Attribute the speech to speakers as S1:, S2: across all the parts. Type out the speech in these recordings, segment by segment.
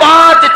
S1: 5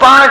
S1: 5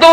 S1: 2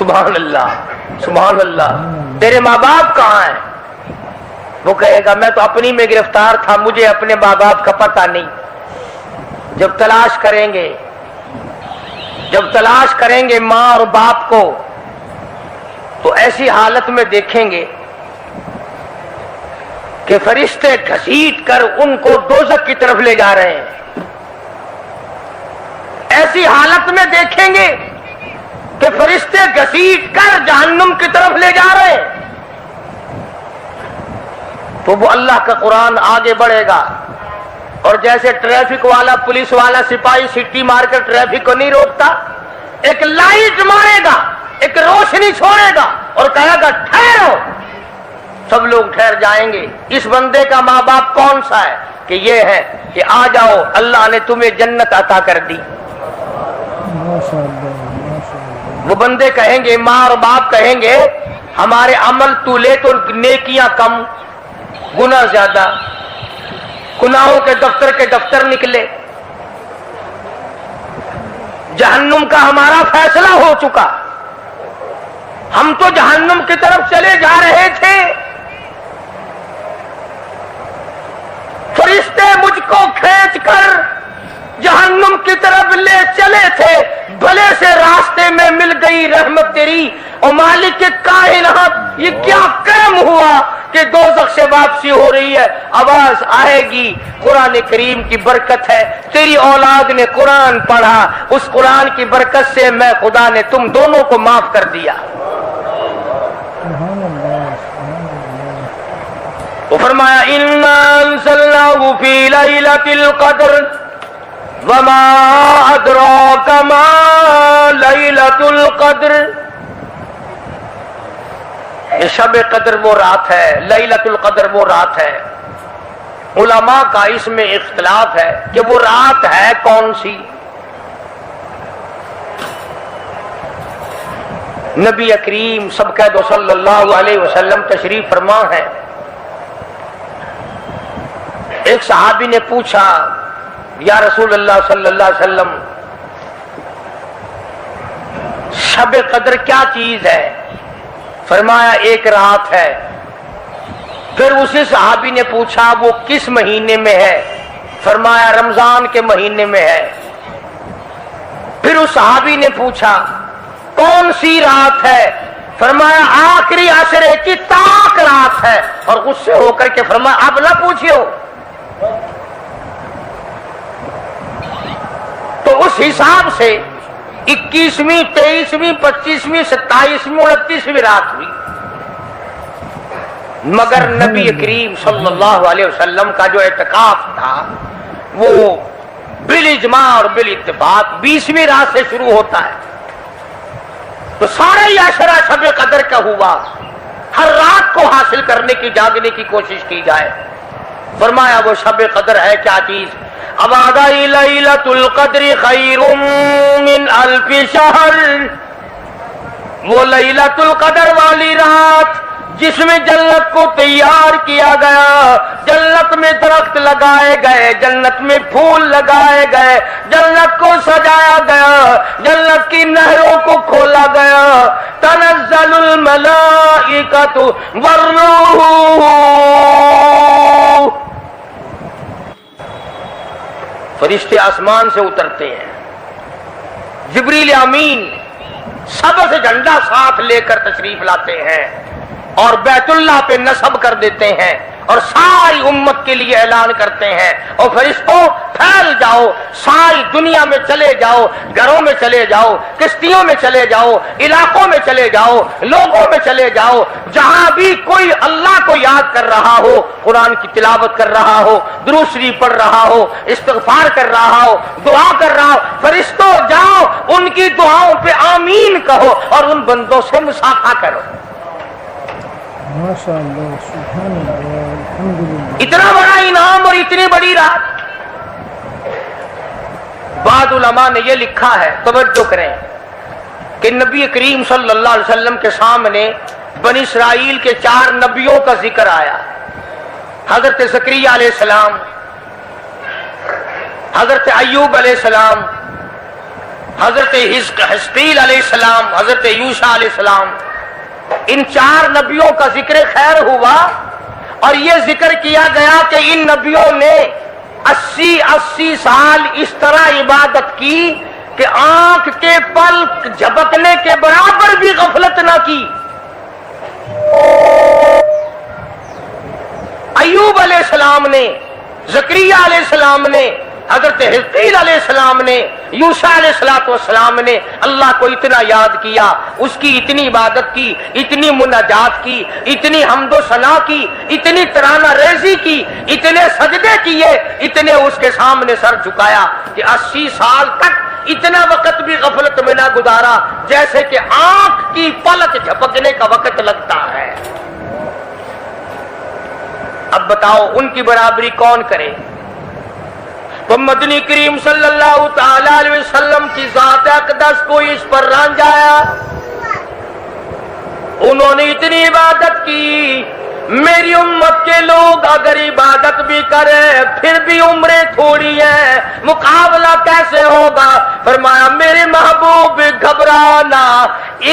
S1: سبحان اللہ سبحان اللہ، تیرے ماں باپ کہاں ہیں؟ وہ کہے گا میں تو اپنی میں گرفتار تھا، مجھے اپنے ماں باپ کا پتہ نہیں۔ جب تلاش کریں گے ماں اور باپ کو، تو ایسی حالت میں دیکھیں گے کہ فرشتے گھسیٹ کر ان کو دوزخ کی طرف لے جا رہے ہیں۔ ایسی حالت میں دیکھیں گے کہ فرشتے گھسیٹ کر جہنم کی طرف لے جا رہے ہیں، تو وہ اللہ کا قرآن آگے بڑھے گا، اور جیسے ٹریفک والا پولیس والا سپاہی سٹی مار کر ٹریفک کو نہیں روکتا، ایک لائٹ مارے گا، ایک روشنی چھوڑے گا اور کہے گا ٹھہرو، سب لوگ ٹھہر جائیں گے۔ اس بندے کا ماں باپ کون سا ہے؟ کہ یہ ہے کہ آ جاؤ، اللہ نے تمہیں جنت عطا کر دی۔ وہ بندے کہیں گے، ماں اور باپ کہیں گے ہمارے عمل تو لے تو نیکیاں کم، گناہ زیادہ، گناہوں کے دفتر نکلے، جہنم کا ہمارا فیصلہ ہو چکا، ہم تو جہنم کی طرف چلے جا رہے تھے، فرشتے مجھ کو کھینچ کر جہنم کی طرف لے چلے تھے، بھلے سے راستے میں مل گئی رحمت تیری، اور مالک کے کائنات یہ کیا کرم ہوا کہ دوزخ سے واپسی ہو رہی ہے، آواز آئے گی، قرآن کریم کی برکت ہے، تیری اولاد نے قرآن پڑھا، اس قرآن کی برکت سے میں خدا نے تم دونوں کو معاف کر دیا۔ وہ فرمایا اِنَّا أَنزَلْنَاهُ فِي لَيْلَةِ الْقَدْرِ وَمَا أَدْرَاكَ مَا لَيْلَةُ الْقَدْرِ۔ یہ شب قدر وہ رات ہے، لیلۃ القدر وہ رات ہے۔ علماء کا اس میں اختلاف ہے کہ وہ رات ہے کون سی۔ نبی کریم سب کہہ دو صلی اللہ علیہ وسلم تشریف فرما ہے۔ ایک صحابی نے پوچھا یا رسول اللہ صلی اللہ علیہ وسلم شب قدر کیا چیز ہے؟ فرمایا ایک رات ہے۔ پھر اسی صحابی نے پوچھا وہ کس مہینے میں ہے؟ فرمایا رمضان کے مہینے میں ہے۔ پھر اس صحابی نے پوچھا کون سی رات ہے؟ فرمایا آخری عشرے کی طاق رات ہے، اور غصے ہو کر کے فرمایا اب نہ پوچھو۔ تو اس حساب سے 21ویں 23ویں 25ویں 27ویں 29ویں رات ہوئی، مگر نبی کریم صلی اللہ علیہ وسلم کا جو اعتکاف تھا وہ بالاجماع اور بالاتفاق 20ویں رات سے شروع ہوتا ہے، تو سارا ہی عشرہ شب قدر کا ہوا، ہر رات کو حاصل کرنے کی جاگنے کی کوشش کی جائے۔ فرمایا وہ شب قدر ہے کیا چیز؟ ابادی لیلۃ القدر خیر من الف شہر، وہ لیلۃ القدر والی رات جس میں جنت کو تیار کیا گیا، جنت میں درخت لگائے گئے، جنت میں پھول لگائے گئے، جنت کو سجایا گیا، جنت کی نہروں کو کھولا گیا، تنزل الملائکۃ والروح، فرشتے آسمان سے اترتے ہیں، جبریل امین سبز جھنڈا ساتھ لے کر تشریف لاتے ہیں اور بیت اللہ پہ نصب کر دیتے ہیں، اور ساری امت کے لیے اعلان کرتے ہیں اور فرشتوں پھیل جاؤ، ساری دنیا میں چلے جاؤ، گھروں میں چلے جاؤ، کشتیوں میں چلے جاؤ، علاقوں میں چلے جاؤ، لوگوں میں چلے جاؤ، جہاں بھی کوئی اللہ کو یاد کر رہا ہو، قرآن کی تلاوت کر رہا ہو، درود شریف پڑھ رہا ہو، استغفار کر رہا ہو، دعا کر رہا ہو، فرشتوں جاؤ ان کی دعاؤں پہ آمین کہو اور ان بندوں سے مصافحہ کرو۔
S2: ماشاء اللہ، سبحان اللہ، الحمدللہ۔
S1: اتنا بڑا انعام اور اتنی بڑی رات۔ بعض علماء نے یہ لکھا ہے، توجہ کریں، کہ نبی کریم صلی اللہ علیہ وسلم کے سامنے بنی اسرائیل کے 4 نبیوں کا ذکر آیا، حضرت زکریا علیہ السلام، حضرت ایوب علیہ السلام، حضرت حزقیل علیہ السلام، حضرت یوشع علیہ السلام، ان 4 نبیوں کا ذکر خیر ہوا اور یہ ذکر کیا گیا کہ ان نبیوں نے 80 سال اس طرح عبادت کی کہ آنکھ کے پلک جھپکنے کے برابر بھی غفلت نہ کی۔ ایوب علیہ السلام نے، زکریا علیہ السلام نے، حضرت حزقیل علیہ السلام نے، یوشع علیہ السلام نے اللہ کو اتنا یاد کیا، اس کی اتنی عبادت کی، اتنی مناجات کی، اتنی حمد و ثنا کی، اتنی ترانہ ریزی کی، اتنے سجدے کیے، اتنے اس کے سامنے سر جھکایا کہ 80 سال تک اتنا وقت بھی غفلت میں نہ گزارا جیسے کہ آنکھ کی پلک جھپکنے کا وقت لگتا ہے۔ اب بتاؤ ان کی برابری کون کرے؟ تو مدنی کریم صلی اللہ تعالی علیہ وسلم کی ذات اقدس کو اس پر رانجایا، انہوں نے اتنی عبادت کی۔ میری امت کے لوگ اگر عبادت بھی کرے پھر بھی عمریں تھوڑی ہیں، مقابلہ کیسے ہوگا؟ فرمایا میرے محبوب گھبرانا،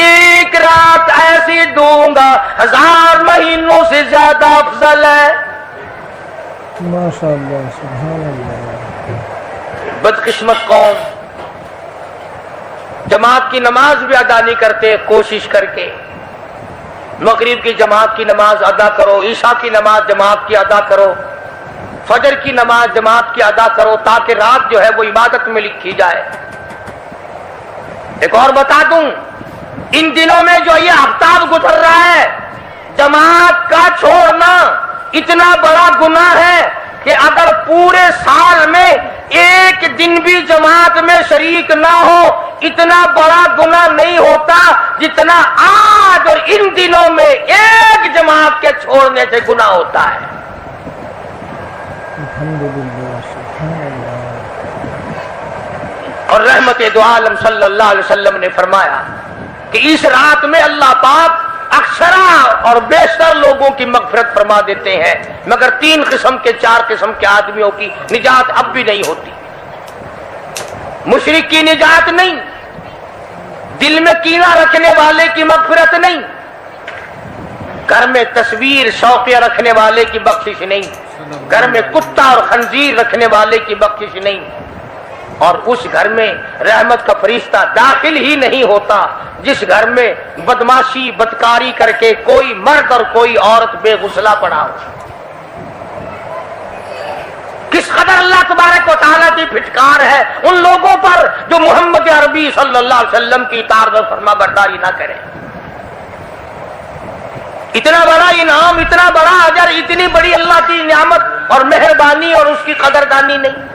S1: ایک رات ایسی دوں گا 1000 مہینوں سے زیادہ افضل ہے۔
S2: ماشاء اللہ، سبحان اللہ۔
S1: بدقسمت قوم جماعت کی نماز بھی ادا نہیں کرتے، کوشش کر کے مغرب کی جماعت کی نماز ادا کرو، عشاء کی نماز جماعت کی ادا کرو، فجر کی نماز جماعت کی ادا کرو تاکہ رات جو ہے وہ عبادت میں لکھی جائے۔ ایک اور بتا دوں، ان دنوں میں جو یہ آفتاب گزر رہا ہے، جماعت کا چھوڑنا اتنا بڑا گناہ ہے کہ اگر پورے سال میں ایک دن بھی جماعت میں شریک نہ ہو اتنا بڑا گناہ نہیں ہوتا جتنا آج اور ان دنوں میں ایک جماعت کے چھوڑنے سے گناہ ہوتا ہے۔
S2: الحمدللہ، سبحان اللہ۔
S1: اور رحمت دو عالم صلی اللہ علیہ وسلم نے فرمایا کہ اس رات میں اللہ پاک اکثرا اور بیشتر لوگوں کی مغفرت فرما دیتے ہیں، مگر 3 قسم کے 4 قسم کے آدمیوں کی نجات اب بھی نہیں ہوتی۔ مشرک کی نجات نہیں، دل میں کینہ رکھنے والے کی مغفرت نہیں، گھر میں تصویر شوقیہ رکھنے والے کی بخشش نہیں، گھر میں کتا اور خنزیر رکھنے والے کی بخشش نہیں، اور اس گھر میں رحمت کا فرشتہ داخل ہی نہیں ہوتا جس گھر میں بدماشی بدکاری کر کے کوئی مرد اور کوئی عورت بے غسلہ پڑا ہو۔ کس قدر اللہ تبارک و تعالیٰ کی پھٹکار ہے ان لوگوں پر جو محمد عربی صلی اللہ علیہ وسلم کی اطاعت اور فرما برداری نہ کرے۔ اتنا بڑا انعام، اتنا بڑا اجر، اتنی بڑی اللہ کی نعمت اور مہربانی اور اس کی قدردانی نہیں۔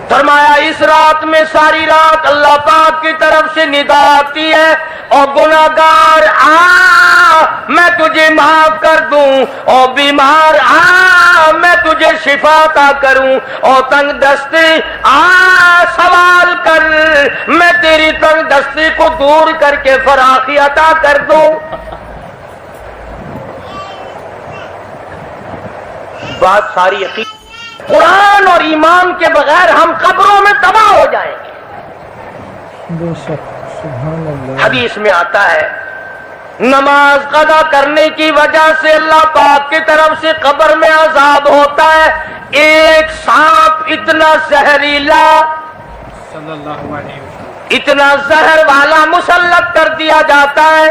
S1: فرمایا اس رات میں ساری رات اللہ پاک کی طرف سے ندا آتی ہے، اور گناہگار آ میں تجھے معاف کر دوں، اور بیمار آ میں تجھے شفا عطا کروں، اور تنگ دستی آ سوال کر میں تیری تنگ دستی کو دور کر کے فراخی عطا کر دوں۔ بات ساری یقین، قرآن اور ایمان کے بغیر ہم قبروں میں تباہ ہو جائیں گے۔
S2: بے شک، سبحان اللہ۔
S1: حدیث میں آتا ہے نماز قضا کرنے کی وجہ سے اللہ پاک کی طرف سے قبر میں عذاب ہوتا ہے، ایک سانپ اتنا زہریلا، اتنا زہر والا مسلط کر دیا جاتا ہے۔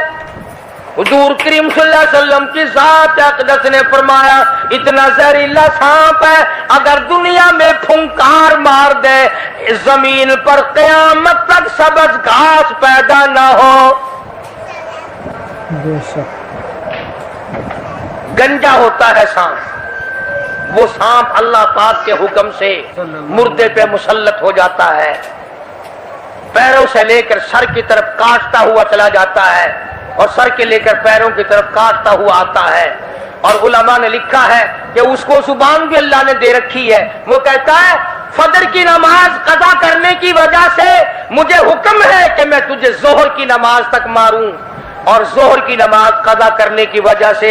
S1: حضور کریم صلی اللہ علیہ وسلم کی ذات اقدس نے فرمایا اتنا زہریلا سانپ ہے اگر دنیا میں پھنکار مار دے زمین پر قیامت تک سبز گھاس پیدا نہ ہو۔
S2: بے شک،
S1: گنجا ہوتا ہے سانپ، وہ سانپ اللہ پاک کے حکم سے مردے پہ مسلط ہو جاتا ہے، پیروں سے لے کر سر کی طرف کاٹتا ہوا چلا جاتا ہے، اور سر کے لے کر پیروں کی طرف کاٹتا ہوا آتا ہے۔ اور علماء نے لکھا ہے کہ اس کو زبان بھی اللہ نے دے رکھی ہے، وہ کہتا ہے فجر کی نماز قضا کرنے کی وجہ سے مجھے حکم ہے کہ میں تجھے ظہر کی نماز تک ماروں، اور ظہر کی نماز قضا کرنے کی وجہ سے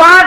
S1: 5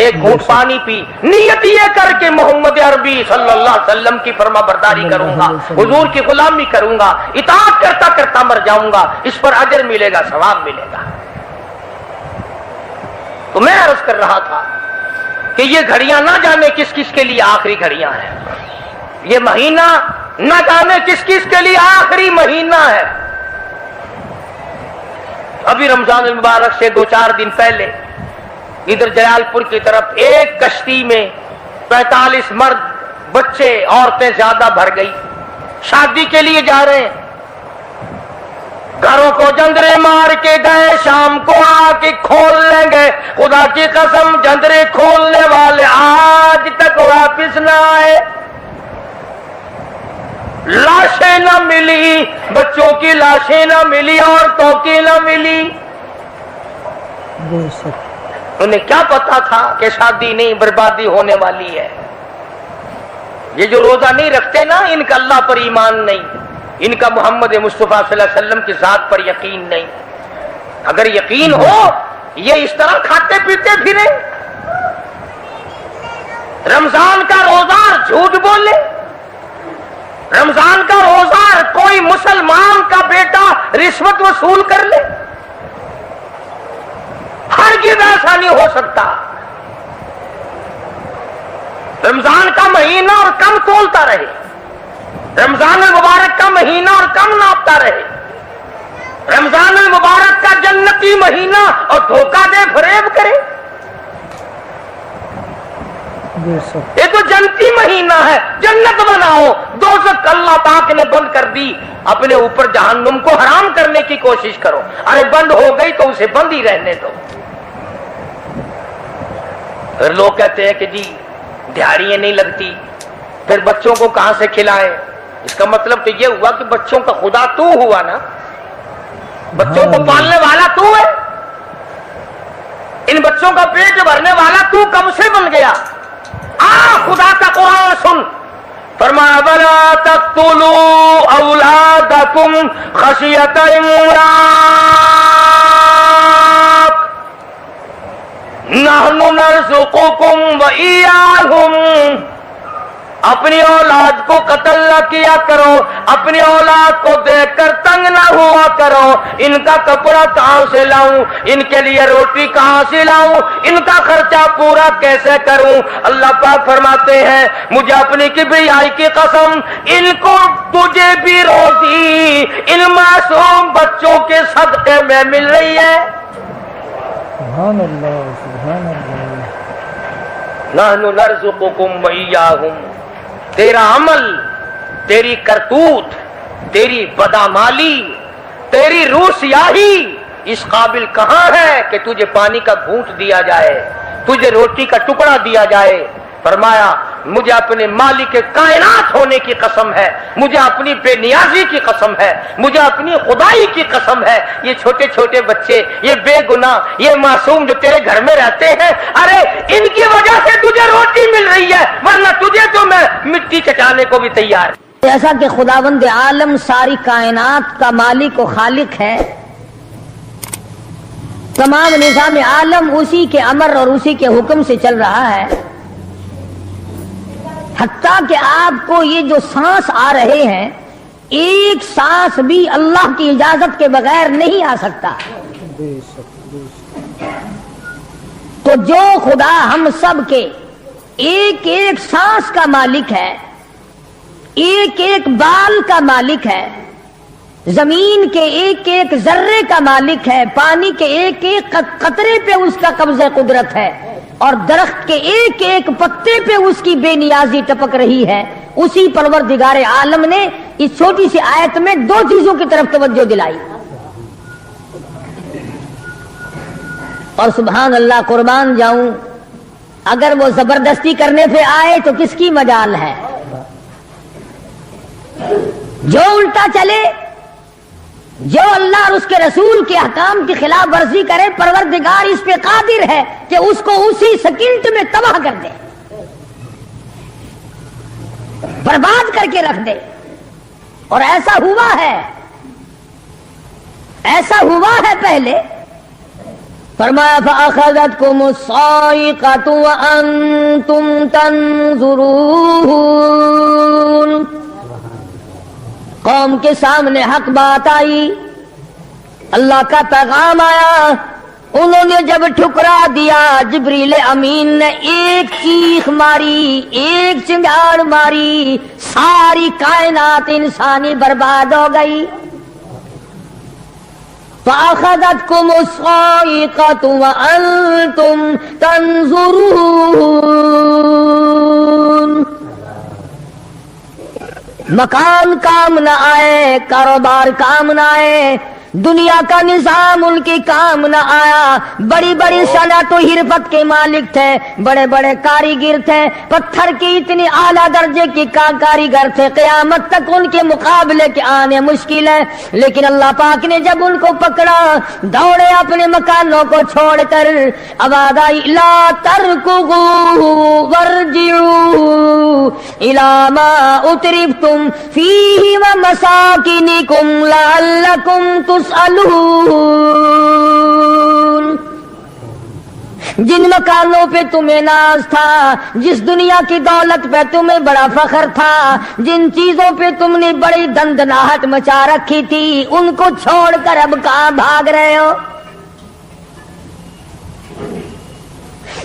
S1: ایک گھونٹ پانی پی، نیت یہ کر کے محمد عربی صلی اللہ علیہ وسلم کی فرما برداری کروں گا، حضور کی غلامی کروں گا، اطاعت کرتا کرتا مر جاؤں گا، اس پر اجر ملے گا، ثواب ملے گا۔ تو میں عرض کر رہا تھا کہ یہ گھڑیاں نہ جانے کس کس کے لیے آخری گھڑیاں ہیں، یہ مہینہ نہ جانے کس کس کے لیے آخری مہینہ ہے۔ ابھی رمضان المبارک سے 2-4 دن پہلے ادھر جلال پور کی طرف ایک کشتی میں 45 مرد، بچے، عورتیں زیادہ بھر گئی، شادی کے لیے جا رہے ہیں، گھروں کو جندرے مار کے گئے، شام کو آ کے کھول لیں گے، خدا کی قسم جندرے کھولنے والے آج تک واپس نہ آئے، لاشیں نہ ملی، بچوں کی لاشیں نہ ملی، عورتوں کی نہ ملی۔
S2: بے شک
S1: انہیں کیا پتا تھا کہ شادی نہیں، بربادی ہونے والی ہے۔ یہ جو روزہ نہیں رکھتے نا، ان کا اللہ پر ایمان نہیں، ان کا محمد مصطفیٰ صلی اللہ علیہ وسلم کی ذات پر یقین نہیں۔ اگر یقین ہو یہ اس طرح کھاتے پیتے پھرے، رمضان کا روزہ جھوٹ بولے، رمضان کا روزہ کوئی مسلمان کا بیٹا رشوت وصول کر لے، ہرگز ایسا نہیں ہو سکتا۔ رمضان کا مہینہ اور کم تولتا رہے، رمضان المبارک کا مہینہ اور کم ناپتا رہے، رمضان المبارک کا جنتی مہینہ اور دھوکہ دے فریب کرے۔
S2: بے شک
S1: یہ تو جنتی مہینہ ہے، جنت بناؤ، دوزخ اللہ پاک نے بند کر دی، اپنے اوپر جہنم کو حرام کرنے کی کوشش کرو۔ ارے بند ہو گئی تو اسے بند ہی رہنے دو۔ پھر لوگ کہتے ہیں کہ جی دیہڑیاں نہیں لگتی، پھر بچوں کو کہاں سے کھلائیں؟ اس کا مطلب تو یہ ہوا کہ بچوں کا خدا تو ہوا نا، بچوں کو پالنے والا تو ہے، ان بچوں کا پیٹ بھرنے والا تو کب سے بن گیا؟ خدا کا قرآن سن، فرمایا وَلَا تَقْتُلُوا أَوْلَادَكُمْ خَشْيَةَ إِمْلَاقٍ نَحْنُ نَرْزُقُكُمْ وَإِيَّاهُمْ۔ اپنی اولاد کو قتل نہ کیا کرو، اپنی اولاد کو دیکھ کر تنگ نہ ہوا کرو، ان کا کپڑا کہاں سے لاؤں، ان کے لیے روٹی کہاں سے لاؤں، ان کا خرچہ پورا کیسے کروں؟ اللہ پاک فرماتے ہیں مجھے اپنی کبریائی کی قسم، ان کو تجھے بھی روزی ان معصوم بچوں کے صدقے میں مل رہی ہے۔
S2: سبحان اللہ سبحان اللہ۔
S1: نحن نرزقکم وإیاہم۔ تیرا عمل، تیری کرتوت، تیری بدعمالی، تیری روح سیاہی اس قابل کہاں ہے کہ تجھے پانی کا گھونٹ دیا جائے، تجھے روٹی کا ٹکڑا دیا جائے؟ فرمایا مجھے اپنے مالک کائنات ہونے کی قسم ہے، مجھے اپنی بے نیازی کی قسم ہے، مجھے اپنی خدائی کی قسم ہے، یہ چھوٹے چھوٹے بچے، یہ بے گناہ، یہ معصوم جو تیرے گھر میں رہتے ہیں، ارے ان کی وجہ سے تجھے روٹی مل رہی ہے، ورنہ تجھے تو میں مٹی چٹانے کو بھی تیار۔
S3: جیسا کہ خداوند عالم ساری کائنات کا مالک و خالق ہے، تمام نظام عالم اسی کے امر اور اسی کے حکم سے چل رہا ہے، حتیٰ کہ آپ کو یہ جو سانس آ رہے ہیں، ایک سانس بھی اللہ کی اجازت کے بغیر نہیں آ سکتا۔
S2: بے شک بے شک۔
S3: تو جو خدا ہم سب کے ایک ایک سانس کا مالک ہے، ایک ایک بال کا مالک ہے، زمین کے ایک ایک ذرے کا مالک ہے، پانی کے ایک ایک قطرے پہ اس کا قبضہ قدرت ہے، اور درخت کے ایک ایک پتے پہ اس کی بے نیازی ٹپک رہی ہے، اسی پروردگار عالم نے اس چھوٹی سی آیت میں دو چیزوں کی طرف توجہ دلائی۔ اور سبحان اللہ، قربان جاؤں، اگر وہ زبردستی کرنے پہ آئے تو کس کی مجال ہے؟ جو الٹا چلے، جو اللہ اور اس کے رسول کے احکام کی خلاف ورزی کرے، پروردگار اس پہ قادر ہے کہ اس کو اسی سیکنڈ میں تباہ کر دے، برباد کر کے رکھ دے۔ اور ایسا ہوا ہے، ایسا ہوا ہے پہلے فرمایا فأخذتكم الصاعقة وأنتم تنظرون، قوم کے سامنے حق بات آئی، اللہ کا پیغام آیا، انہوں نے جب ٹھکرا دیا، جبریل امین نے ایک چیخ ماری، ایک چنگاڑ ماری، ساری کائنات انسانی برباد ہو گئی۔ فَأَخَذَتْكُمُ الصَّاعِقَةُ وَأَنْتُمْ تَنْظُرُونَ، مکان کام نہ آئے، کاروبار کام نہ آئے، دنیا کا نظام ان کے کام نہ آیا، بڑی بڑی صنعت و حرفت کے مالک تھے، بڑے بڑے کاریگر تھے، پتھر کی اتنی اعلیٰ درجے کی کاریگر تھے، قیامت تک ان کے مقابلے کے آنے مشکل ہے، لیکن اللہ پاک نے جب ان کو پکڑا، دوڑے اپنے مکانوں کو چھوڑ کر، آواز آئی لا ترکضوا وارجعوا الی ما اترفتم فیہ ومساکنکم لعلکم تسألون، جن مکانوں پہ تمہیں ناز تھا، جس دنیا کی دولت پہ تمہیں بڑا فخر تھا، جن چیزوں پہ تم نے بڑی دندناہٹ مچا رکھی تھی، ان کو چھوڑ کر اب کہاں بھاگ رہے ہو؟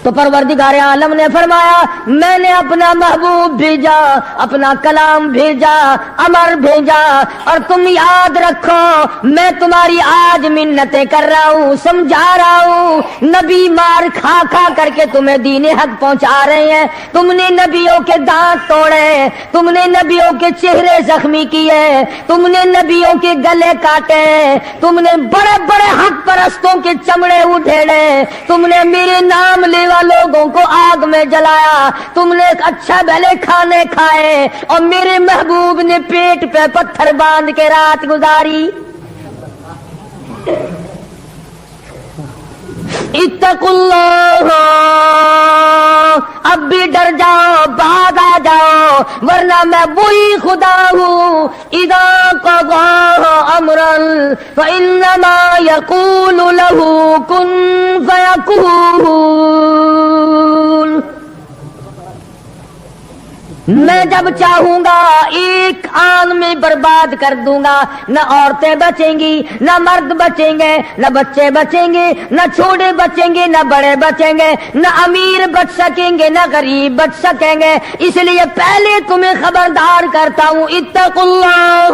S3: تو پروردگار عالم نے فرمایا میں نے اپنا محبوب بھیجا، اپنا کلام بھیجا، امر بھیجا، اور تم یاد رکھو میں تمہاری آج منتیں کر رہا ہوں، سمجھا رہا ہوں، نبی مار کھا کھا کر کے تمہیں دین حق پہنچا رہے ہیں، تم نے نبیوں کے دانت توڑے، تم نے نبیوں کے چہرے زخمی کیے، تم نے نبیوں کے گلے کاٹے، تم نے بڑے بڑے حق پرستوں کے چمڑے ادھیڑے، تم نے میرے نام لیوا لوگوں کو آگ میں جلایا، تم نے اچھا بھلے کھانے کھائے، اور میرے محبوب نے پیٹ پہ پتھر باندھ کے رات گزاری۔ اتقوا اللہ، اب بھی ڈر جاؤ، بعد آ جاؤ، ورنہ میں وہی خدا ہوں، اذا قضا امرا فانما یقول له کن فیکون، میں جب چاہوں گا ایک آن میں برباد کر دوں گا، نہ عورتیں بچیں گی، نہ مرد بچیں گے، نہ بچے بچیں گے، نہ چھوٹے بچیں گے، نہ بڑے بچیں گے، نہ امیر بچ سکیں گے، نہ غریب بچ سکیں گے، اس لیے پہلے تمہیں خبردار کرتا ہوں اتقوا اللہ،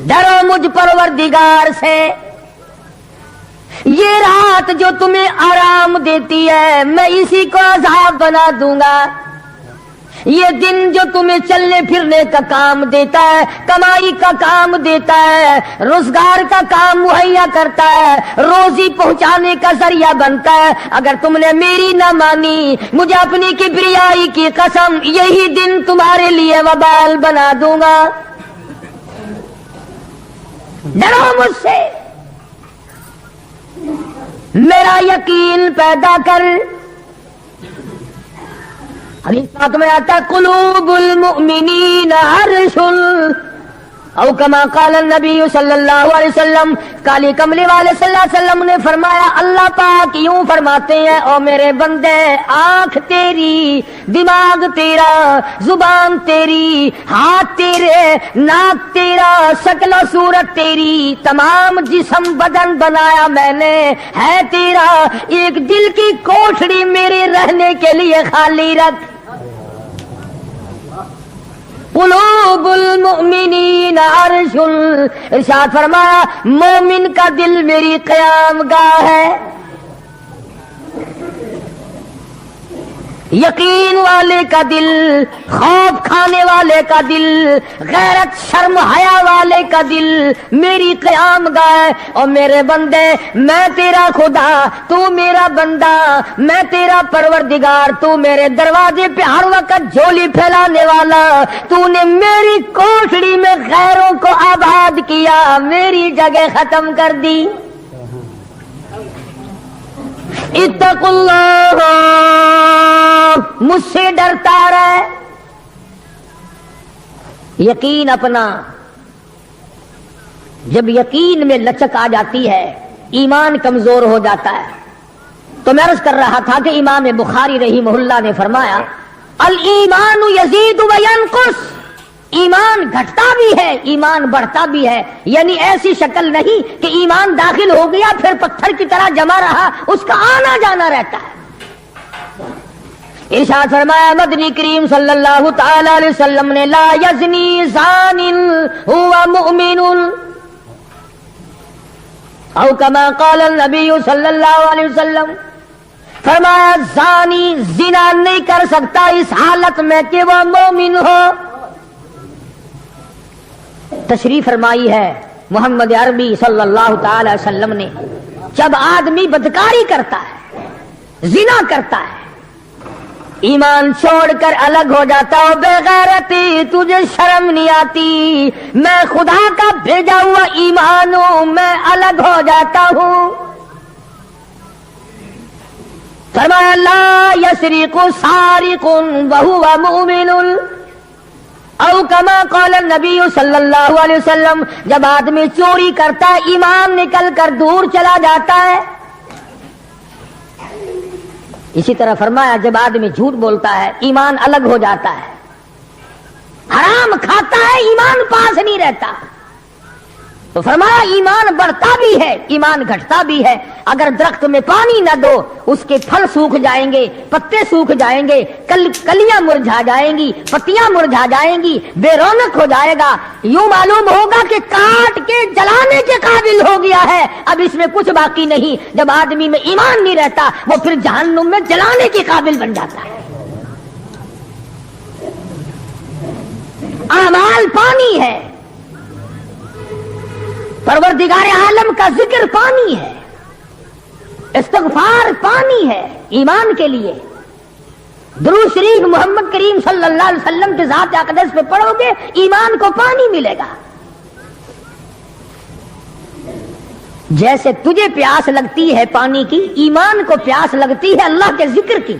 S3: ڈرو مجھ پروردگار سے۔ یہ رات جو تمہیں آرام دیتی ہے میں اسی کو عذاب بنا دوں گا، یہ دن جو تمہیں چلنے پھرنے کا کام دیتا ہے، کمائی کا کام دیتا ہے، روزگار کا کام مہیا کرتا ہے، روزی پہنچانے کا ذریعہ بنتا ہے، اگر تم نے میری نہ مانی، مجھے اپنی کبریائی کی قسم یہی دن تمہارے لیے وبال بنا دوں گا، ڈرو مجھ سے، میرا یقین پیدا کر۔ حدیث پاک میں آتا قلوب المؤمنین عرش، او کما قال النبی صلی اللہ علیہ وسلم، کالی کملی والے صلی اللہ علیہ وسلم نے فرمایا اللہ پاک یوں فرماتے ہیں او میرے بندے، آنکھ تیری، دماغ تیرا، زبان تیری، ہاتھ تیرے، ناک تیرا، شکل و صورت تیری، تمام جسم بدن بنایا میں نے ہے تیرا، ایک دل کی کوٹھڑی میرے رہنے کے لیے خالی رکھ۔ قلوب المؤمنین عرش، ارشاد فرمایا مومن کا دل میری قیام گاہ ہے، یقین والے کا دل، خوف کھانے والے کا دل، غیرت شرم حیا والے کا دل میری قیام گاہ ہے۔ اور میرے بندے میں تیرا خدا، تو میرا بندہ، میں تیرا پروردگار، تو میرے دروازے پہ ہر وقت جھولی پھیلانے والا، تو نے میری کوٹھڑی میں غیروں کو آباد کیا، میری جگہ ختم کر دی۔ اتقوا اللہ، مجھ سے ڈرتا رہے، یقین اپنا، جب یقین میں لچک آ جاتی ہے، ایمان کمزور ہو جاتا ہے. تو میں عرض کر رہا تھا کہ امام بخاری رحمہ اللہ نے فرمایا الایمان یزید و ینقص، ایمان گھٹتا بھی ہے ایمان بڑھتا بھی ہے، یعنی ایسی شکل نہیں کہ ایمان داخل ہو گیا پھر پتھر کی طرح جمع رہا، اس کا آنا جانا رہتا ہے. ارشاد فرمایا مدنی کریم صلی اللہ تعالی علیہ وسلم نے لا یزنی زان هو مؤمن او کما قال النبی صلی اللہ علیہ وسلم، فرمایا زانی زنا نہیں کر سکتا اس حالت میں کہ وہ مومن ہو. تشریف فرمائی ہے محمد عربی صلی اللہ تعالی وسلم نے، جب آدمی بدکاری کرتا ہے، زنا کرتا ہے، ایمان چھوڑ کر الگ ہو جاتا ہو، بے غیرتی تجھے شرم نہیں آتی، میں خدا کا بھیجا ہوا ایمان ہوں، میں الگ ہو جاتا ہوں. فرمایا لا یسرق سارق وهو مؤمن او کما قال النبی صلی اللہ علیہ وسلم، جب آدمی چوری کرتا ہے ایمان نکل کر دور چلا جاتا ہے. اسی طرح فرمایا جب آدمی جھوٹ بولتا ہے ایمان الگ ہو جاتا ہے، حرام کھاتا ہے ایمان پاس نہیں رہتا. تو فرمایا ایمان بڑھتا بھی ہے ایمان گھٹتا بھی ہے. اگر درخت میں پانی نہ دو اس کے پھل سوکھ جائیں گے، پتے سوکھ جائیں گے، کلیاں مرجھا جائیں گی، پتیاں مرجھا جائیں گی، بے رونق ہو جائے گا. یوں معلوم ہوگا کہ کاٹ کے جلانے کے قابل ہو گیا ہے، اب اس میں کچھ باقی نہیں. جب آدمی میں ایمان نہیں رہتا وہ پھر جہنم میں جلانے کے قابل بن جاتا ہے. اعمال پانی ہے، پروردگار عالم کا ذکر پانی ہے، استغفار پانی ہے ایمان کے لیے. درود شریف محمد کریم صلی اللہ علیہ وسلم کے ذات اقدس پہ پڑھو گے ایمان کو پانی ملے گا. جیسے تجھے پیاس لگتی ہے پانی کی، ایمان کو پیاس لگتی ہے اللہ کے ذکر کی.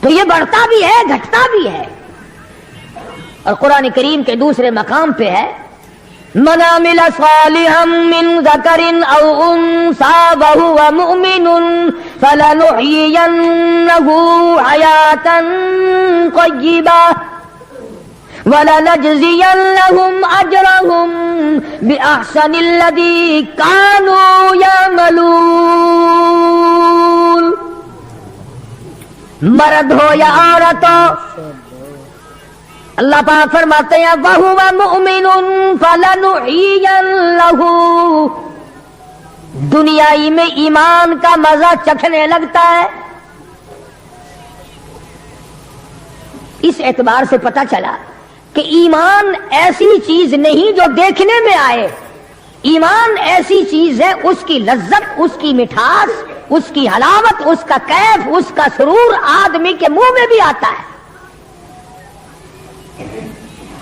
S3: تو یہ بڑھتا بھی ہے گھٹتا بھی ہے. اور قرآن کریم کے دوسرے مقام پہ ہے من عمل صالحا من ذکر او انثى وهو مؤمن فلنحيينه حياة طيبة ولنجزينهم اجرهم باحسن الذي كانوا يعملون. مرد ہو یا عورت ہو، اللہ پاک فرماتے ہیں وَهُوَ مُؤْمِنٌ فَلَنُحْيِيَنَّهُ، دنیائی میں ایمان کا مزہ چکھنے لگتا ہے. اس اعتبار سے پتہ چلا کہ ایمان ایسی چیز نہیں جو دیکھنے میں آئے. ایمان ایسی چیز ہے اس کی لذت، اس کی مٹھاس، اس کی حلاوت، اس کا کیف، اس کا سرور آدمی کے منہ میں بھی آتا ہے.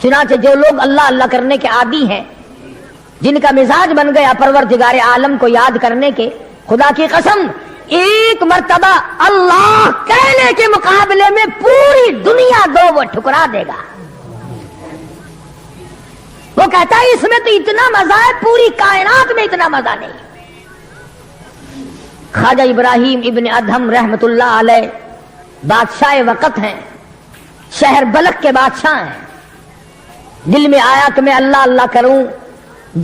S3: چنانچہ جو لوگ اللہ اللہ کرنے کے عادی ہیں، جن کا مزاج بن گیا پروردگار عالم کو یاد کرنے کے، خدا کی قسم ایک مرتبہ اللہ کہنے کے مقابلے میں پوری دنیا دو وہ ٹھکرا دے گا. وہ کہتا ہے اس میں تو اتنا مزہ ہے، پوری کائنات میں اتنا مزہ نہیں. خواجہ ابراہیم ابن ادہم رحمت اللہ علیہ بادشاہ وقت ہیں، شہر بلخ کے بادشاہ ہیں. دل میں آیا کہ میں اللہ اللہ کروں،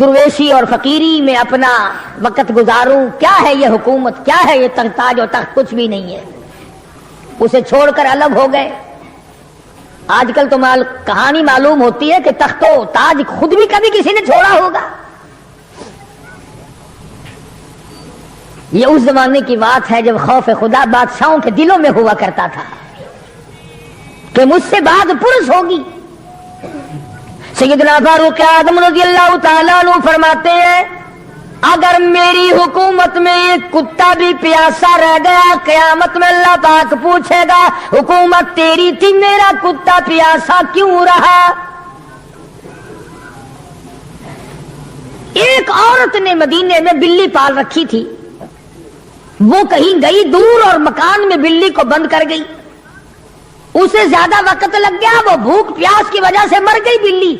S3: درویشی اور فقیری میں اپنا وقت گزاروں. کیا ہے یہ حکومت، کیا ہے یہ تاج و تخت، کچھ بھی نہیں ہے. اسے چھوڑ کر الگ ہو گئے. آج کل تو کہانی معلوم ہوتی ہے کہ تخت و تاج خود بھی کبھی کسی نے چھوڑا ہوگا. یہ اس زمانے کی بات ہے جب خوف خدا بادشاہوں کے دلوں میں ہوا کرتا تھا کہ مجھ سے بعد پرس ہوگی. سیدنا فاروق اعظم رضی اللہ تعالیٰ عنہ فرماتے ہیں اگر میری حکومت میں ایک کتا بھی پیاسا رہ گیا، قیامت میں اللہ پاک پوچھے گا حکومت تیری تھی، میرا کتا پیاسا کیوں رہا. ایک عورت نے مدینے میں بلی پال رکھی تھی، وہ کہیں گئی دور اور مکان میں بلی کو بند کر گئی. اسے زیادہ وقت لگ گیا، وہ بھوک پیاس کی وجہ سے مر گئی بلی.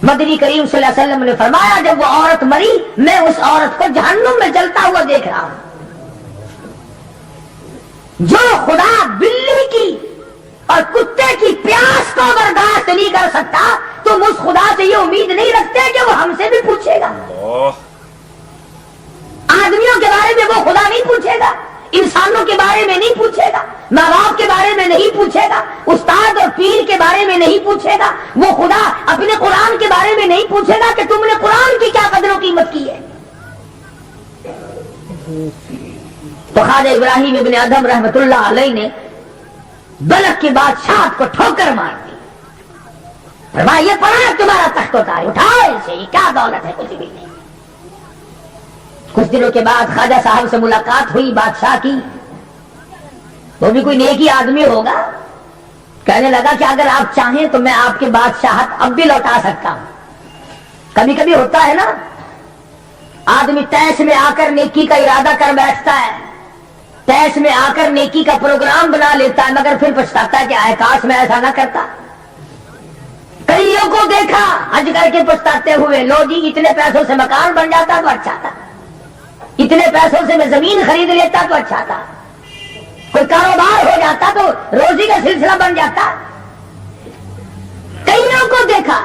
S3: مدنی کریم صلی اللہ علیہ وسلم نے فرمایا جب وہ عورت مری میں اس عورت کو جہنم میں جلتا ہوا دیکھ رہا ہوں۔ جو خدا بلی کی اور کتے کی پیاس کو برداشت نہیں کر سکتا تم اس خدا سے یہ امید نہیں رکھتے کہ وہ ہم سے بھی پوچھے گا۔ آدمیوں کے بارے میں وہ خدا نہیں پوچھے گا، انسانوں کے بارے میں نہیں پوچھے گا، ماں باپ کے بارے میں نہیں پوچھے گا، استاد اور پیر کے بارے میں نہیں پوچھے گا، وہ خدا اپنے قرآن کے بارے میں نہیں پوچھے گا کہ تم نے قرآن کی کیا قدر و قیمت کی ہے۔ تو خواجہ ابراہیم ابن ادہم رحمت اللہ علیہ نے بلخ کی بادشاہت کو ٹھوکر مار دی، فرمایا یہ پڑا تمہارا تخت و تاج، اٹھاؤ اسے، یہ کیا دولت ہے، کچھ بھی نہیں۔ کچھ دنوں کے بعد خواجہ صاحب سے ملاقات ہوئی بادشاہ کی، وہ بھی کوئی نیکی آدمی ہوگا، کہنے لگا کہ اگر آپ چاہیں تو میں آپ کی بادشاہت اب بھی لوٹا سکتا ہوں۔ کبھی کبھی ہوتا ہے نا، آدمی تیش میں آ کر نیکی کا ارادہ کر بیٹھتا ہے، تیش میں آ کر نیکی کا پروگرام بنا لیتا ہے، مگر پھر پچھتاتا ہے کہ آئے کاش میں ایسا نہ کرتا۔ کئیوں کو دیکھا حج کر کے پچھتاتے ہوئے، لو جی اتنے پیسوں سے مکان بن جاتا تو اچھا تھا، اتنے پیسوں سے میں زمین خرید لیتا تو اچھا تھا، کوئی کاروبار ہو جاتا تو روزی کا سلسلہ بن جاتا۔ کئیوں کو دیکھا،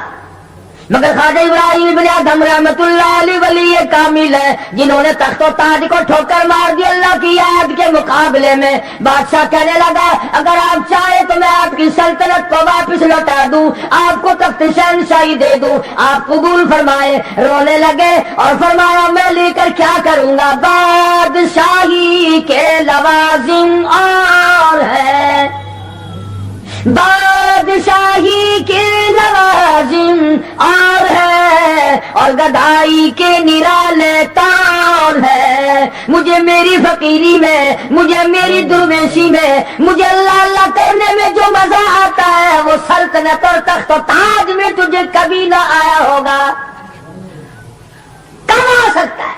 S3: مگر خواجہ ابراہیم ابن ادہم رحمت اللہ علیہ ولی کامل ہے جنہوں نے تخت و تاج کو ٹھوکر مار دی اللہ کی یاد کے مقابلے میں۔ بادشاہ کہنے لگا اگر آپ چاہیں تو میں آپ کی سلطنت کو واپس لوٹا دوں، آپ کو تخت شہنشاہی دے دوں، آپ قبول فرمائے۔ رونے لگے اور فرمایا میں لے کر کیا کروں گا، بادشاہی کے لوازم اور ہے، بادشاہی کے لوازم اور ہے، اور گدائی کے نرالے تار ہے۔ مجھے میری فقیری میں، مجھے میری درویشی میں، مجھے اللہ اللہ کرنے میں جو مزہ آتا ہے وہ سلطنت اور تخت و تاج میں تجھے کبھی نہ آیا ہوگا، کب آ سکتا ہے؟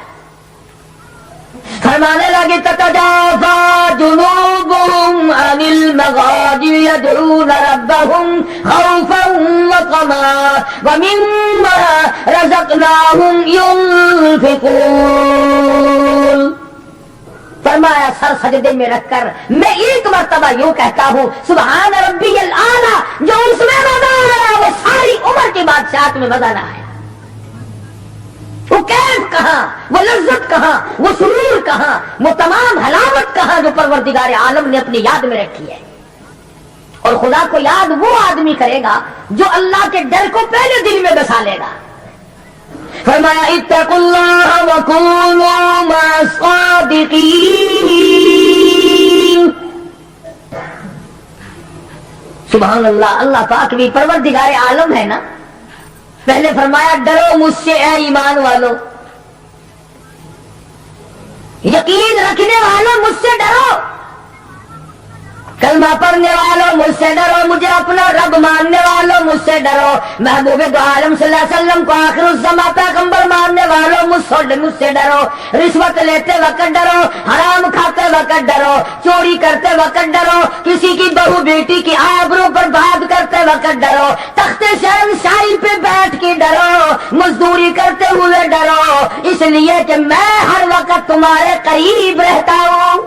S3: فرمانے لگے تتجافى جنوبهم عن المضاجع يدعون ربهم خوفا وطمعا ومما رزقناهم ينفقون۔ فرمایا سر سجدے میں رکھ کر میں ایک مرتبہ یوں کہتا ہوں سبحان ربی الاعلی، جو اس میں مزہ آیا وہ ساری عمر کی بادشاہت میں مزہ نہ آیا۔ وہ کیف کہاں، وہ لذت کہاں، وہ سرور کہاں، وہ تمام حلاوت کہاں جو پروردگار عالم نے اپنی یاد میں رکھی ہے۔ اور خدا کو یاد وہ آدمی کرے گا جو اللہ کے ڈر کو پہلے دل میں بسا لے گا۔ فرمایا اتقوا اللہ وکونوا مع الصادقین۔ سبحان اللہ، اللہ پاک بھی پروردگار عالم ہے نا۔ پہلے فرمایا ڈرو مجھ سے اے ایمان والو، یقین رکھنے والوں مجھ سے ڈرو، کلمہ پڑھنے والوں مجھ سے ڈرو، مجھے اپنا رب ماننے والوں مجھ سے ڈرو، محبوب دو عالم صلی اللہ علیہ وسلم کو آخر الزمان پیغمبر ماننے والوں مجھ سے ڈرو، رشوت لیتے وقت ڈرو، حرام کھاتے وقت ڈرو، چوری کرتے وقت ڈرو، کسی کی بہو بیٹی کی آبرو پر بات کرتے وقت ڈرو، تخت شہنشاہی پہ بیٹھ کے ڈرو، مزدوری کرتے ہوئے ڈرو، اس لیے کہ میں ہر وقت تمہارے قریب رہتا ہوں۔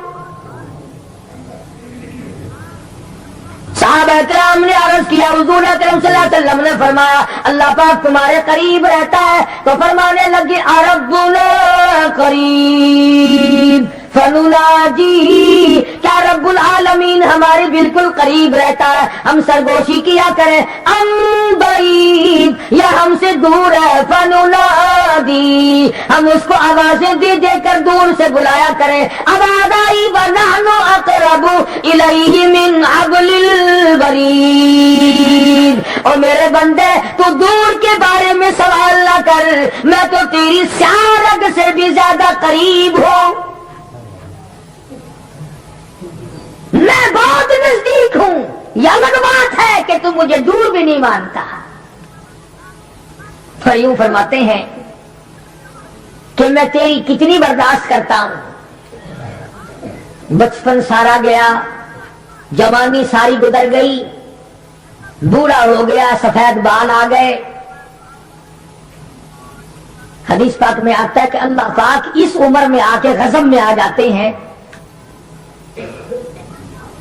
S3: صحابہ کرام نے عرض کیا حضور اکرم صلی اللہ علیہ وسلم نے فرمایا اللہ پاک تمہارے قریب رہتا ہے، تو فرمانے لگے ربنا قریب فنناجی، کیا رب العالمین ہمارے بالکل قریب رہتا ہے، ہم سرگوشی کیا کریں، ام بعید یا ہم سے دور ہے، فننادی ہم اس کو آوازیں دے دے کر دور سے بلایا کریں، ابادائی ونحن اقرب الیہ من حبل الورید۔ اور میرے بندے تو دور کے بارے میں سوال نہ کر، میں تو تیری سیارگ سے بھی زیادہ قریب ہوں، میں بہت نزدیک ہوں، یہ الگ بات ہے کہ تم مجھے دور بھی نہیں مانتا۔ پھر یوں فرماتے ہیں کہ میں تیری کتنی برداشت کرتا ہوں، بچپن سارا گیا، جوانی ساری گزر گئی، بوڑھا ہو گیا، سفید بال آ گئے، حدیث پاک میں آتا ہے کہ اللہ پاک اس عمر میں آ کے غضب میں آ جاتے ہیں.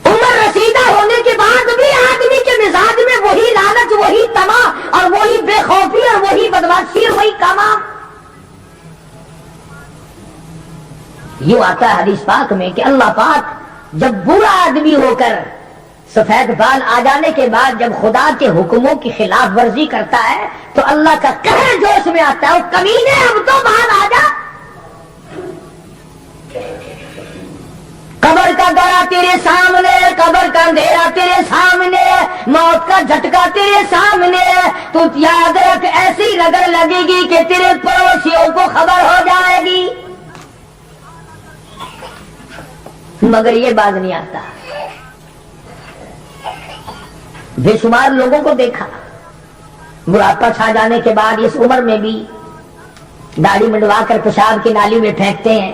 S3: عمر رسیدہ ہونے کے بعد بھی آدمی کے مزاج میں وہی لالچ، وہی طمع اور وہی بے خوفی اور وہی بدمعاشی اور وہی کما. یوں آتا ہے حدیث پاک میں کہ اللہ پاک جب برا آدمی ہو کر سفید بال آ جانے کے بعد جب خدا کے حکموں کی خلاف ورزی کرتا ہے تو اللہ کا قہر جوش میں آتا ہے، وہ کمینے اب تو باہر آ جا. قبر کا گڑا تیرے سامنے، قبر کا اندھیرا تیرے سامنے، موت کا جھٹکا تیرے سامنے، تو یاد رکھ ایسی نظر لگے گی کہ تیرے پڑوسیوں کو خبر ہو جائے گی. مگر یہ باز نہیں آتا. بے شمار لوگوں کو دیکھا بڑھاپا چھا جانے کے بعد اس عمر میں بھی داڑھی منڈوا کر پیشاب کی نالی میں پھینکتے ہیں.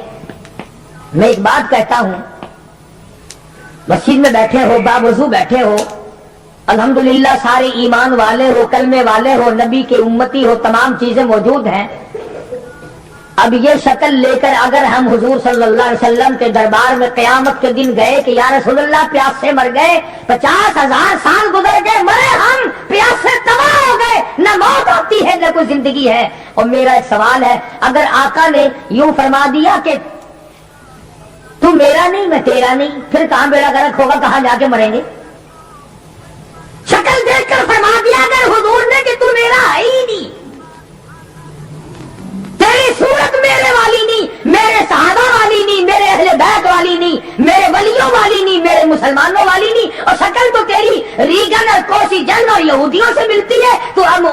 S3: میں ایک بات کہتا ہوں، مسجد میں بیٹھے ہو، باوضو بیٹھے ہو، الحمدللہ سارے ایمان والے ہو، کلمے والے ہو، نبی کے امتی ہو، تمام چیزیں موجود ہیں. اب یہ شکل لے کر اگر ہم حضور صلی اللہ علیہ وسلم کے دربار میں قیامت کے دن گئے کہ یا رسول اللہ پیاس سے مر گئے، 50,000 سال گزر گئے، مرے ہم، پیاس سے تباہ ہو گئے، نہ موت ہوتی ہے نہ کوئی زندگی ہے. اور میرا ایک سوال ہے، اگر آقا نے یوں فرما دیا کہ تو میرا نہیں میں تیرا نہیں، پھر کہاں بیڑا غرق ہوگا، کہاں جا کے مریں گے؟ شکل دیکھ کر فرما دیا اگر حضور نے کہ تو میرا ہے ہی نہیں، تیری صورت میرے والی نہیں، میرے صحابہ والی نہیں، میرے اہل بیت والی نہیں، میرے ولیوں والی نہیں، میرے مسلمانوں والی نہیں، اور شکل تو تیری ریگن اور کوسی جن اور یہودیوں سے ملتی ہے، تو اب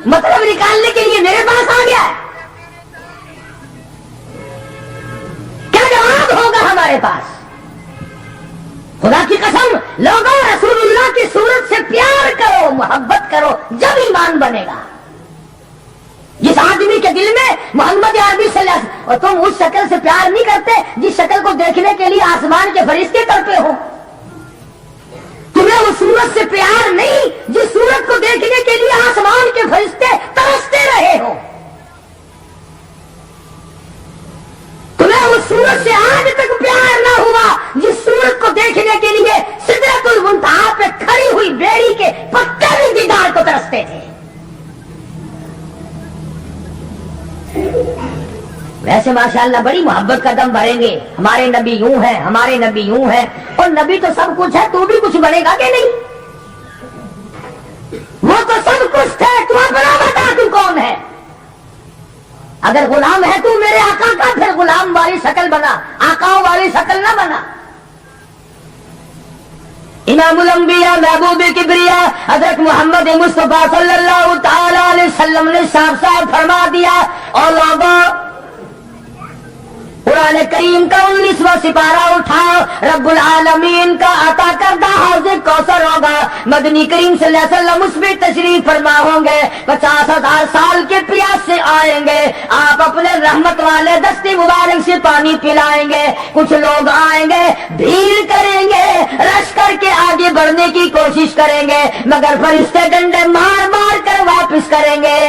S3: مطلب نکالنے کے لیے میرے پاس آ گیا ہے. کیا جواب ہوگا ہمارے پاس؟ خدا کی قسم لوگوں رسول اللہ کی صورت سے پیار کرو، محبت کرو، جب ایمان بنے گا. جس آدمی کے دل میں محمد عربی صلی اللہ علیہ وسلم، اور تم اس شکل سے پیار نہیں کرتے جس شکل کو دیکھنے کے لیے آسمان کے فرشتے کرتے ہو. تمہیں اس صورت سے پیار نہیں جس صورت کو دیکھنے کے لیے آسمان کے فرشتے ترستے رہے ہو. تمہیں اس صورت سے آج تک پیار نہ ہوا جس صورت کو دیکھنے کے لیے سدرۃ المنتہا پہ کھڑی ہوئی بیڑی کے پتے بھی دیدار کو ترستے تھے. ویسے ماشاءاللہ بڑی محبت کا دم بھریں گے، ہمارے نبی یوں ہیں، ہمارے نبی یوں ہیں، اور نبی تو سب کچھ ہے، تو بھی کچھ بنے گا کہ نہیں؟ وہ تو سب کچھ ہے، تو اپنا بتا تو کون ہے؟ اگر غلام ہے تو میرے آقا کا، پھر غلام والی شکل بنا، آقاؤں والی شکل نہ بنا. امام الانبیاء محبوب کبریا حضرت محمد مصطفیٰ صلی اللہ تعالی علیہ وسلم نے صاف صاف فرما دیا. اور لوگوں قرآن کریم کا 19واں سپارہ اٹھاؤ، رب العالمین کا عطا کردہ حوض کوثر ہوگا، مدنی کریم صلی اللہ علیہ وسلم اس میں تشریف فرما ہوں گے، 50,000 سال کے پیاس سے آئیں گے، آپ اپنے رحمت والے دستے مبارک سے پانی پلائیں گے. کچھ لوگ آئیں گے، بھیڑ کریں گے، رش کر کے آگے بڑھنے کی کوشش کریں گے، مگر فرشتے ڈنڈے مار مار کر واپس کریں گے.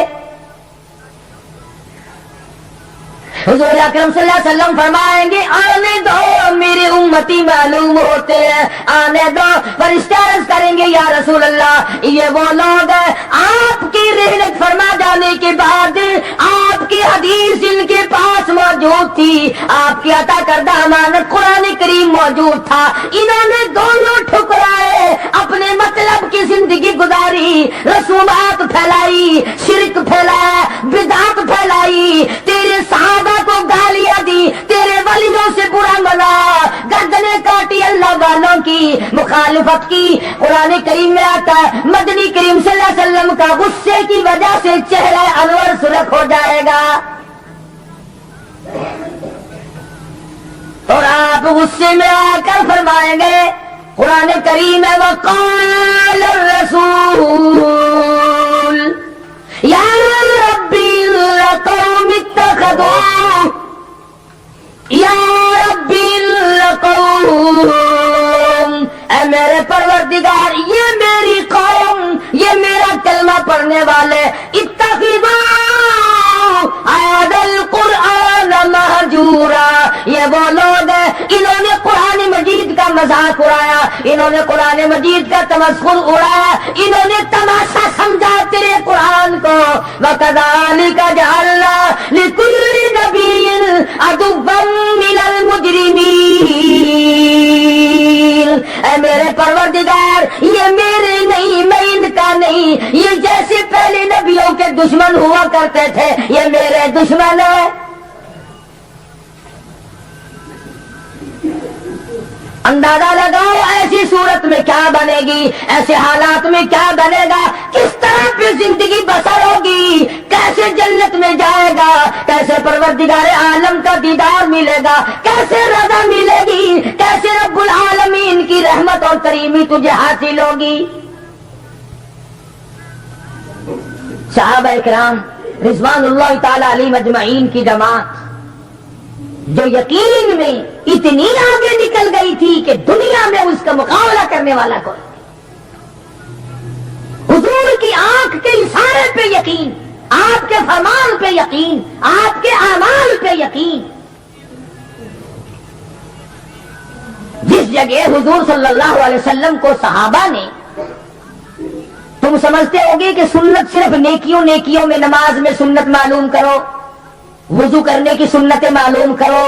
S3: حضور اکرم صلی اللہ علیہ وسلم فرمائیں گے آنے دو میرے امتی معلوم ہوتے ہیں، آنے دو. فرشتے عرض کریں گے یا رسول اللہ یہ وہ لوگ ہیں آپ کی رحلت فرما جانے کے بعد آپ کی حدیث جن کے پاس موجود تھی، آپ کی عطا کردہ امانت قرآن کریم موجود تھا، انہوں نے دونوں ٹھکرائے، اپنے مطلب کی زندگی گزاری، رسومات پھیلائی، شرک پھیلایا، بدعت پھیلائی، تیرے صحابہ کو گالیاں دی، تیرے ولیوں سے برا منا، گردنیں کاٹی، اللہ والوں کی مخالفت کی. قرآن کریم میں آتا ہے مدنی کریم صلی اللہ علیہ وسلم کا غصے کی وجہ سے چہرہ انور سرخ ہو جائے گا، اور آپ غصے میں آ کر فرمائیں گے، قرآن کریم ہے وقال الرسول یا ربی القوم اتخذوا یا ربی القوم، اے میرے پروردگار یہ میری قوم، یہ میرا کلمہ پڑھنے والے، اتخذوا انہوں نے قرآن مجید کا تمسخر اڑایا، انہوں نے تماشا سمجھا تیرے قرآن کو۔ وَكَذَلِكَ جَعَلْنَا لِكُلِّ نَبِيٍّ عَدُوًّا مِّنَ الْمُجْرِمِينَ۔ اے میرے پروردگار، یہ میرے نہیں، میں ان کا نہیں، یہ جیسے پہلے نبیوں کے دشمن ہوا کرتے تھے، یہ میرے دشمن ہے۔ اندازہ لگاؤ ایسی صورت میں کیا بنے گی، ایسے حالات میں کیا بنے گا، کس طرح پہ زندگی بسر ہوگی، کیسے جنت میں جائے گا، کیسے پروردگار عالم کا دیدار ملے گا، کیسے رضا ملے گی، کیسے رب العالمین کی رحمت اور کریمی تجھے حاصل ہوگی۔ صحابہ اکرام رضوان اللہ تعالی علیہم اجمعین کی جماعت جو یقین میں اتنی آگے نکل گئی تھی کہ دنیا میں اس کا مقابلہ کرنے والا کوئی نہیں۔ حضور کی آنکھ کے اشارے پہ یقین، آپ کے فرمان پہ یقین، آپ کے اعمال پہ یقین۔ جس جگہ حضور صلی اللہ علیہ وسلم کو صحابہ نے، تم سمجھتے ہوگے کہ سنت صرف نیکیوں میں نماز میں سنت معلوم کرو، وضو کرنے کی سنتیں معلوم کرو،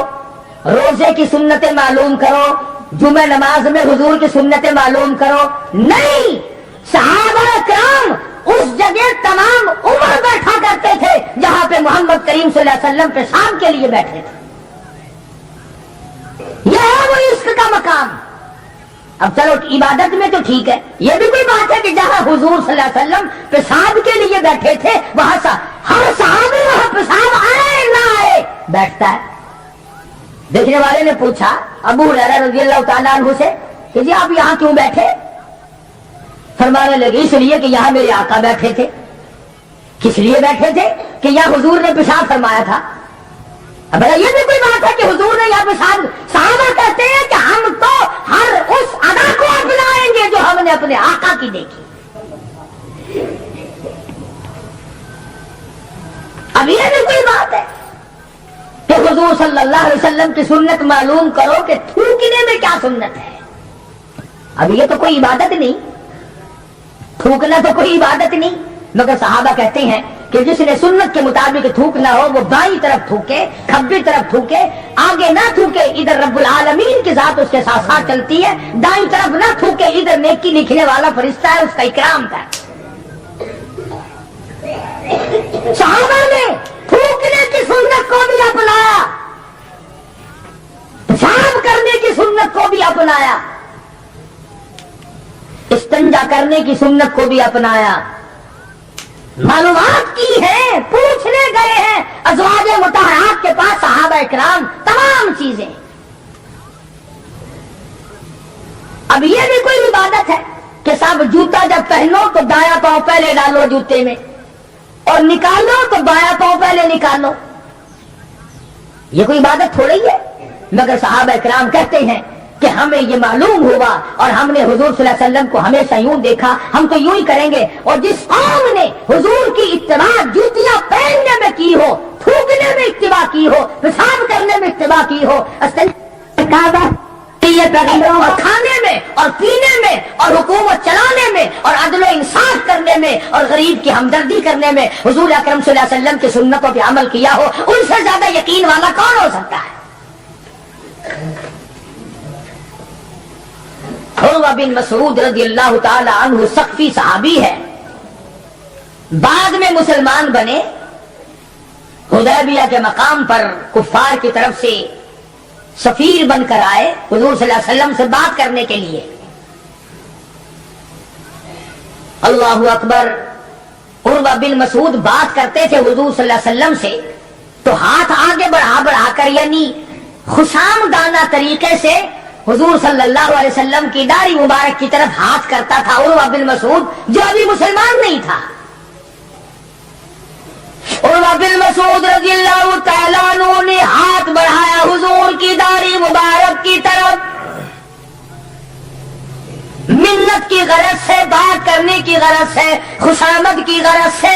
S3: روزے کی سنتیں معلوم کرو، جمعہ نماز میں حضور کی سنتیں معلوم کرو۔ نہیں، صحابہ کرام اس جگہ تمام عمر بیٹھا کرتے تھے جہاں پہ محمد کریم صلی اللہ علیہ وسلم پیشاب کے لیے بیٹھے تھے۔ یہ ہے وہ عشق کا مقام۔ اب چلو عبادت میں تو ٹھیک ہے، یہ بھی کوئی بات ہے کہ جہاں حضور صلی اللہ علیہ وسلم پیشاب کے لیے بیٹھے تھے وہاں ہر صحابی وہاں پیشاب آئے نہ آئے بیٹھتا ہے۔ دیکھنے والے نے پوچھا ابو ہریرہ رضی اللہ تعالیٰ عنہ سے کہ جی آپ یہاں کیوں بیٹھے؟ فرمانے لگے اس لیے کہ یہاں میرے آقا بیٹھے تھے۔ کس لیے بیٹھے تھے؟ کہ یہاں حضور نے پیشاب فرمایا تھا۔ اب یہ بھی کوئی بات ہے کہ حضور نے یہاں پیشاب، صحابہ کہتے ہیں کہ ہم تو ہر اس ادا کو اپنائیں گے جو ہم نے اپنے آقا کی دیکھی۔ اب یہ بھی کوئی بات ہے کہ حضور صلی اللہ علیہ وسلم کی سنت معلوم کرو کہ تھوکنے میں کیا سنت ہے۔ اب یہ تو کوئی عبادت نہیں، تھوکنا تو کوئی عبادت نہیں، مگر صحابہ کہتے ہیں کہ جس نے سنت کے مطابق تھوکنا ہو وہ بائیں طرف تھوکے، کھبی طرف تھوکے، آگے نہ تھوکے، ادھر رب العالمین کی ذات اس کے ساتھ ساتھ چلتی ہے، دائیں طرف نہ تھوکے، ادھر نیکی لکھنے والا فرشتہ ہے، اس کا اکرام ہے۔ صحابہ نے تھوکنے کی سنت کو بھی اپنایا، پیشاب کرنے کی سنت کو بھی اپنایا، استنجا کرنے کی سنت کو بھی اپنایا، معلومات کی ہے، پوچھنے گئے ہیں ازواج مطہرات کے پاس صحابہ اکرام تمام چیزیں۔ اب یہ بھی کوئی عبادت ہے کہ صاحب جوتا جب پہنو تو دایاں پاؤں پہلے ڈالو جوتے میں اور نکالو تو بایاں پاؤں پہلے نکالو؟ یہ کوئی عبادت تھوڑی ہے، مگر صحابہ اکرام کہتے ہیں کہ ہمیں یہ معلوم ہوا اور ہم نے حضور صلی اللہ علیہ وسلم کو ہمیشہ یوں دیکھا، ہم تو یوں ہی کریں گے۔ اور جس قوم نے حضور کی اتباع جوتیاں پہننے میں کی ہو، تھوکنے میں اتباع کی ہو، پیشاب کرنے میں اتباع کی ہو، پیغمبروں اور کھانے میں اور پینے میں اور حکومت چلانے میں اور عدل و انصاف کرنے میں اور غریب کی ہمدردی کرنے میں حضور اکرم صلی اللہ علیہ وسلم کی سنتوں پہ عمل کیا ہو، ان سے زیادہ یقین والا کون ہو سکتا ہے؟ عروہ بن مسعود رضی اللہ تعالی عنہ ثقفی صحابی ہے، بعد میں مسلمان بنے، حدیبیہ کے مقام پر کفار کی طرف سے سفیر بن کر آئے حضور صلی اللہ علیہ وسلم سے بات کرنے کے لیے۔ اللہ اکبر، عروہ بن مسعود بات کرتے تھے حضور صلی اللہ علیہ وسلم سے تو ہاتھ آگے بڑھا کر یعنی خوشامدانہ طریقے سے حضور صلی اللہ علیہ وسلم کی داڑھی مبارک کی طرف ہاتھ کرتا تھا عروہ بن مسعود، جو ابھی مسلمان نہیں تھا۔ عروہ بن مسعود رضی اللہ تعالیٰ عنہ نے ہاتھ بڑھایا حضور کی داڑھی مبارک کی طرف، منت کی غرض سے، بات کرنے کی غرض سے، خوشامد کی غرض سے،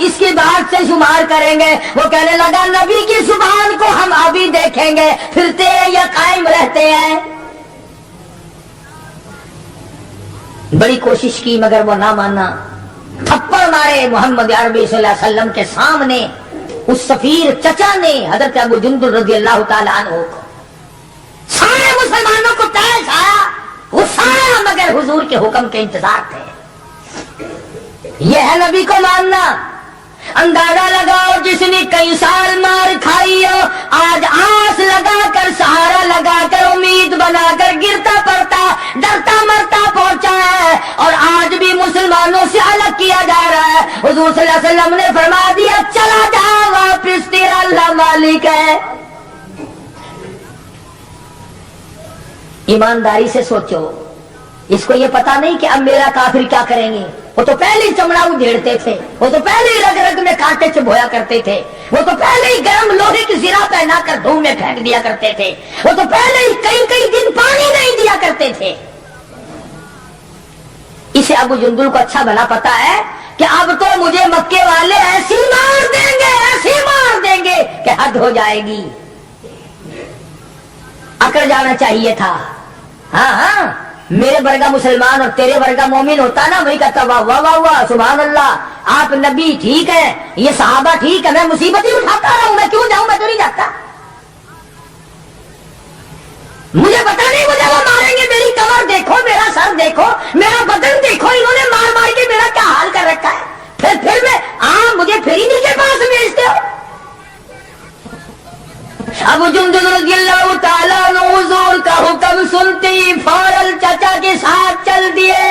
S3: اس کی بات سے شمار کریں گے. وہ کہنے لگا نبی کی زبان کو ہم ابھی دیکھیں گے پھرتے یا قائم رہتے ہیں. بڑی کوشش کی مگر وہ نہ مانا. تھپڑ مارے محمد عربی صلی اللہ علیہ وسلم کے سامنے اس سفیر چچا نے حضرت ابو جندل رضی اللہ تعالیٰ عنہ کو. سارے مسلمانوں کو تیش آیا غصہ آیا مگر حضور کے حکم کے انتظار تھے. یہ ہے نبی کو ماننا. اندازہ لگاؤ جس نے کئی سال مار کھائی ہو آج آس لگا کر سہارا لگا کر امید بنا کر گرتا پڑتا ڈرتا مرتا پہنچا ہے اور آج بھی مسلمانوں سے الگ کیا جا رہا ہے. حضور صلی اللہ علیہ وسلم نے فرما دیا چلا جا واپس تیرا اللہ مالک ہے. ایمانداری سے سوچو. اس کو یہ پتا نہیں کہ اب میرا کافر کیا کریں گے. وہ تو پہلے ہی چمڑا ادھیڑتے تھے, وہ تو پہلے ہی رگ رگ میں کانٹے چبھویا کرتے تھے, وہ تو پہلے ہی گرم لوہے کی زرہ پہنا کر دھوم میں پھینک دیا کرتے تھے, وہ تو پہلے ہی کئی کئی دن پانی نہیں دیا کرتے تھے. اسے ابو جندل کو اچھا بھلا پتا ہے کہ اب تو مجھے مکے والے ایسی مار دیں گے کہ حد ہو جائے گی. اکڑ جانا چاہیے تھا. ہاں میرے ورگا مسلمان اور تیرے ورگا مومن ہوتا نا وہی کہتا واہ واہ واہ واہ سبحان اللہ آپ نبی ٹھیک ہے یہ صحابہ ٹھیک ہے میں مصیبت ہی اٹھاتا رہا ہوں میں کیوں جاؤں میں تو نہیں جاتا. مجھے پتا نہیں مجھے وہ ماریں گے. میری کمر دیکھو میرا سر دیکھو میرا بدن دیکھو انہوں نے مار مار کے میرا کیا حال کر رکھا ہے. پھر میں مجھے پھر ہی نہیں کے پاس بھیجتے ہو. ابو جندل رضی اللہ تعالیٰ عنہ حضور کا حکم سنتے ہی فوراً چچا کے ساتھ چل دیے.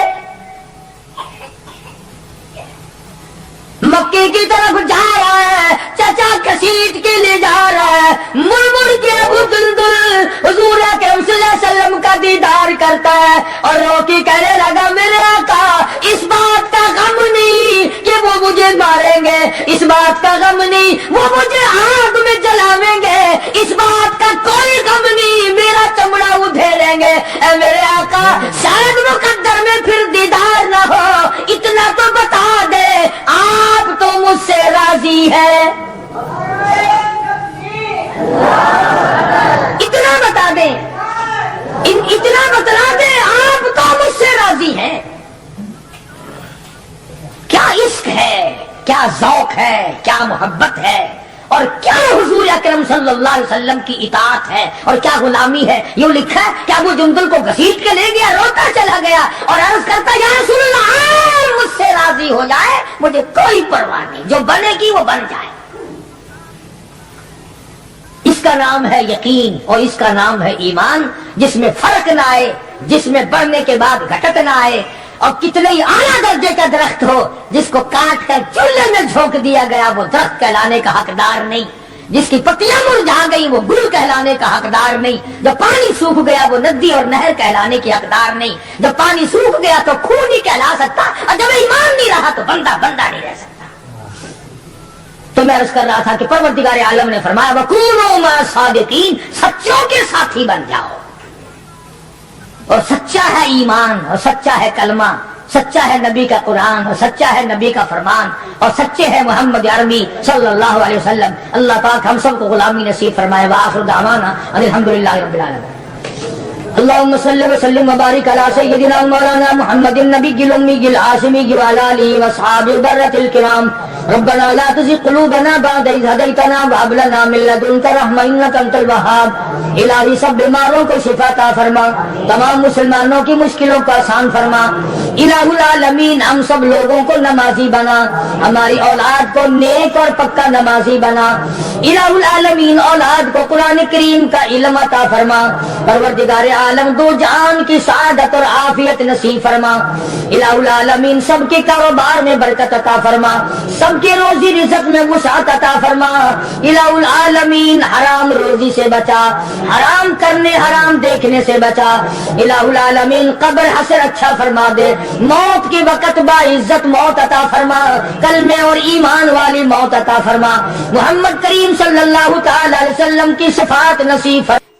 S3: مکے کی طرف جا رہا ہے چچا کسیٹ کے لے جا رہا ہے. مڑ مڑ کے ابو جندل حضور اکرم صلی اللہ علیہ وسلم کا دیدار کرتا ہے اور رو کے کہنے لگا میرے آقا اس بات کا غم نہیں کہ وہ مجھے ماریں گے, اس بات کا غم نہیں وہ مجھے آگ میں جلاویں گے, اس بات کا کوئی غم نہیں میرا چمڑا ادھیڑیں گے. اے میرے آقا شاید مقدر میں پھر دیدار نہ ہو اتنا تو بتا دے آپ تو مجھ سے راضی ہے. اتنا بتا دیں اتنا بتلا دیں آپ تو مجھ سے راضی ہیں. کیا عشق ہے کیا ذوق ہے کیا محبت ہے اور کیا حضور اکرم صلی اللہ علیہ وسلم کی اطاعت ہے اور کیا غلامی ہے. یوں لکھا ہے کہ ابو جندل کو گھسیٹ کے لے گیا روتا چلا گیا اور عرض کرتا یا رسول اللہ مجھ سے راضی ہو جائے مجھے کوئی پرواہ نہیں جو بنے گی وہ بن جائے. اس کا نام ہے یقین اور اس کا نام ہے ایمان جس میں فرق نہ آئے جس میں بڑھنے کے بعد گھٹت نہ آئے. اور کتنے ہی اعلیٰ درجے کا درخت ہو جس کو کاٹ کر چولہے میں جھونک دیا گیا وہ درخت کہلانے کا حقدار نہیں. جس کی پتیاں مرجھا گئی وہ گل کہلانے کا حقدار نہیں. جب پانی سوکھ گیا وہ ندی اور نہر کہلانے کی حقدار نہیں. جب پانی سوکھ گیا تو خون نہیں کہلا سکتا اور جب ایمان نہیں رہا تو بندہ نہیں رہ سکتا. تو میں عرض کر رہا تھا کہ پروردگار عالم نے فرمایا وَكُونُوا مَعَ الصَّادِقِينَ سچوں کے ساتھی بن جاؤ. اور سچا ہے ایمان اور سچا ہے کلمہ سچا ہے نبی کا قرآن اور سچا ہے نبی کا فرمان اور سچے ہے محمد عربی صلی اللہ علیہ وسلم. اللہ پاک ہم سب کو غلامی نصیب فرمائے. وآخر دعوانا الحمدللہ رب العالمین. اللهم صل وسلم وبارك على سيدنا مولانا محمد النبي الأمي العاصمي وعلى آله وأصحابه البررة الكرام. ربنا لا تزغ قلوبنا بعد إذ هديتنا وهب لنا من لدنك رحمة إنك أنت الوهاب. الہی سب بیماروں کو شفا عطا فرما تمام مسلمانوں کی مشکلوں کو آسان فرما. الہ العالمین ہم سب لوگوں کو نمازی بنا ہماری اولاد کو نیک اور پکا نمازی بنا. الہ العالمین اولاد کو قرآن کریم کا علم عطا فرما. پروردگار عالم دو جہان کی سعادت اور عافیت نصیب فرما. الہ العالمین سب کے کاروبار میں برکت عطا فرما سب کے روزی رزق میں وسعت عطا فرما. الہ العالمین حرام روزی سے بچا حرام کرنے حرام دیکھنے سے بچا. الہ العالمین قبر حشر اچھا فرما دے. موت کے وقت باعزت موت عطا فرما کلمے اور ایمان والی موت عطا فرما. محمد کریم صلی اللہ تعالی علیہ وسلم کی صفات نصیب فرما.